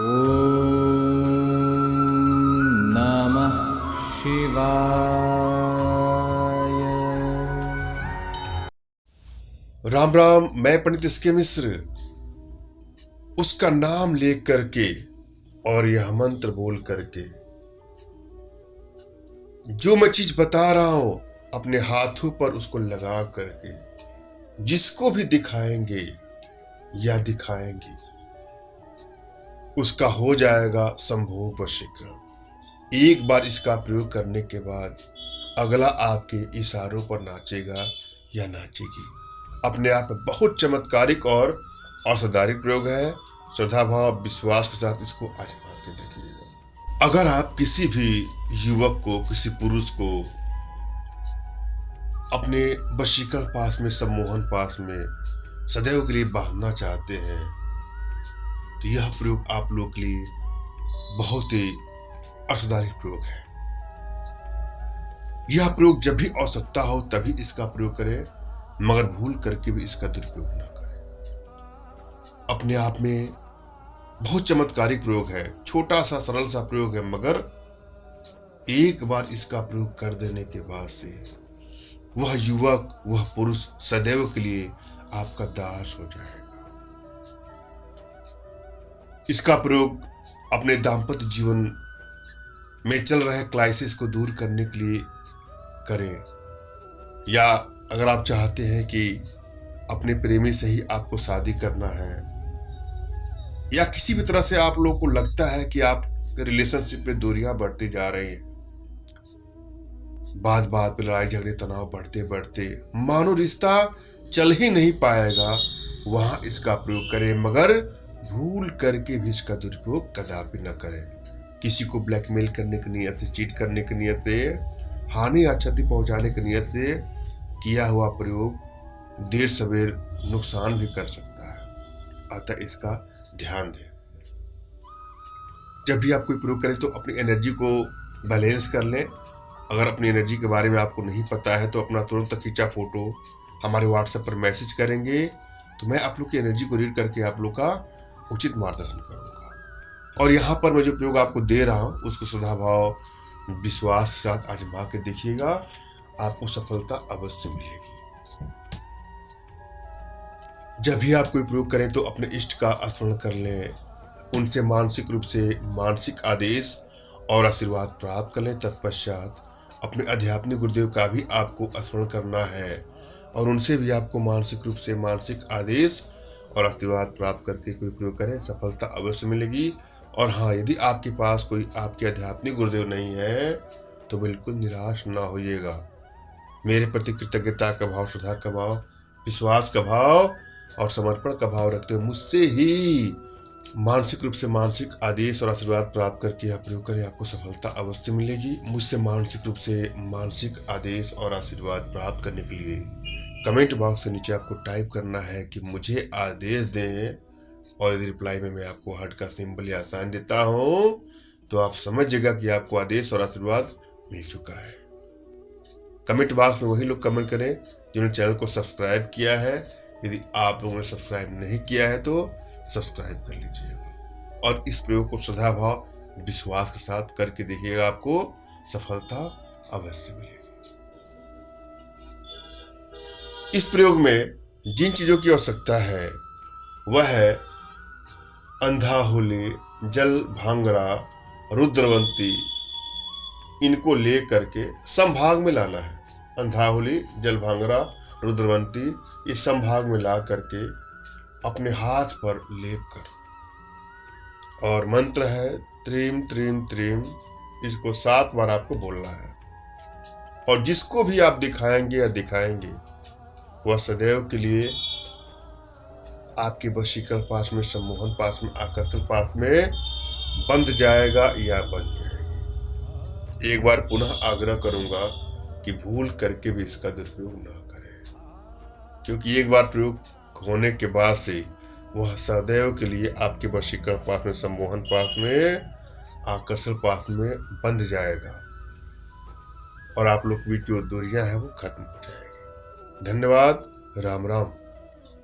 ॐ नमः शिवाय। राम राम। मैं पंडित इसके मिश्र उसका नाम ले करके और यह मंत्र बोल करके जो मैं चीज बता रहा हूं अपने हाथों पर उसको लगा करके जिसको भी दिखाएंगे या दिखाएंगे उसका हो जाएगा संभोग वशीकरण। एक बार इसका प्रयोग करने के बाद अगला आपके इशारों पर नाचेगा या नाचेगी। अपने आप में बहुत चमत्कारिक और औषधारिक प्रयोग है। श्रद्धा भाव विश्वास के साथ इसको आजमा के देखिएगा। अगर आप किसी भी युवक को, किसी पुरुष को अपने वशीकरण पास में, सम्मोहन पास में सदैव के लिए बांधना चाहते हैं तो यह प्रयोग आप लोग के लिए बहुत ही औषधारिक प्रयोग है। यह प्रयोग जब भी आवश्यकता हो तभी इसका प्रयोग करें, मगर भूल करके भी इसका दुरुपयोग न करें। अपने आप में बहुत चमत्कारिक प्रयोग है, छोटा सा सरल सा प्रयोग है, मगर एक बार इसका प्रयोग कर देने के बाद से वह युवक, वह पुरुष सदैव के लिए आपका दास हो जाएगा। इसका प्रयोग अपने दाम्पत्य जीवन में चल रहे क्राइसिस को दूर करने के लिए करें, या अगर आप चाहते हैं कि अपने प्रेमी से ही आपको शादी करना है, या किसी भी तरह से आप लोगों को लगता है कि आप रिलेशनशिप में दूरियां बढ़ती जा रही हैं, बात बात पे लड़ाई झगड़े तनाव बढ़ते बढ़ते मानो रिश्ता चल ही नहीं पाएगा, वहां इसका प्रयोग करें, मगर भूल करके भी इसका दुरुपयोग कदापि न करें। किसी को ब्लैकमेल करने की नियत से, चीट करने की नियत से, हानि या क्षति पहुंचाने की नियत से किया हुआ प्रयोग देर सवेर नुकसान भी कर सकता है। अतः इसका ध्यान दें। जब भी आप कोई प्रयोग करें तो अपनी एनर्जी को बैलेंस कर लें। अगर अपनी एनर्जी के बारे में आपको नहीं पता है तो अपना तुरंत खींचा फोटो हमारे व्हाट्सएप पर मैसेज करेंगे तो मैं आप लोग की एनर्जी को रीड करके आप लोग का उचित मार्गदर्शन करूंगा। और यहाँ पर मैं जो प्रयोग आपको दे रहा हूँ उसको श्रद्धा भाव विश्वास के साथ आजमा के देखिएगा, आपको सफलता अवश्य मिलेगी। जब भी आप कोई प्रयोग करें तो अपने इष्ट का स्मरण कर लें, उनसे मानसिक रूप से मानसिक आदेश और आशीर्वाद प्राप्त कर लें। तत्पश्चात अपने आध्यात्मिक गुरुदेव का भी आपको स्मरण करना है और उनसे भी आपको मानसिक रूप से मानसिक आदेश और आशीर्वाद प्राप्त करके कोई प्रयोग करें, सफलता अवश्य मिलेगी। और हाँ, यदि आपके पास कोई आपके आध्यात्मिक गुरुदेव नहीं है तो बिल्कुल निराश ना होइएगा। मेरे प्रति कृतज्ञता का भाव, श्रद्धा का भाव, विश्वास का भाव और समर्पण का भाव रखते हुए मुझसे ही मानसिक रूप से मानसिक आदेश और आशीर्वाद प्राप्त करके यह प्रयोग करें, आपको सफलता अवश्य मिलेगी। मुझसे मानसिक रूप से मानसिक आदेश और आशीर्वाद प्राप्त करने के लिए कमेंट बॉक्स के नीचे आपको टाइप करना है कि मुझे आदेश दें, और यदि रिप्लाई में मैं आपको हार्ट का सिंबल या साइन देता हूं तो आप समझिएगा कि आपको आदेश और आशीर्वाद मिल चुका है। कमेंट बॉक्स में वही लोग कमेंट करें जिन्होंने चैनल को सब्सक्राइब किया है। यदि आप लोगों ने सब्सक्राइब नहीं किया है तो सब्सक्राइब कर लीजिएगा और इस प्रयोग को श्रद्धा भाव विश्वास के साथ करके देखिएगा, आपको सफलता अवश्य मिलेगी। इस प्रयोग में जिन चीजों की आवश्यकता है वह है अंधाहुली, जल भांगरा, रुद्रवंती। इनको ले करके संभाग में लाना है। अंधाहुली, जल भांगरा, रुद्रवंती इस संभाग में ला करके अपने हाथ पर लेप कर, और मंत्र है त्रीम त्रीम त्रीम, इसको 7 बार आपको बोलना है। और जिसको भी आप दिखाएंगे या दिखाएंगे वह सदैव के लिए आपके वशीकरण पास में, सम्मोहन पास में, आकर्षण पास में बंध जाएगा या बन जाएगा। एक बार पुनः आग्रह करूंगा कि भूल करके भी इसका दुरुपयोग ना करें, क्योंकि एक बार प्रयोग होने के बाद से वह सदैव के लिए आपके वशीकरण पास में, सम्मोहन पास में, आकर्षण पास में बंध जाएगा और आप लोग की जो दूरियां हैं वो खत्म हो जाएगी। धन्यवाद। राम राम।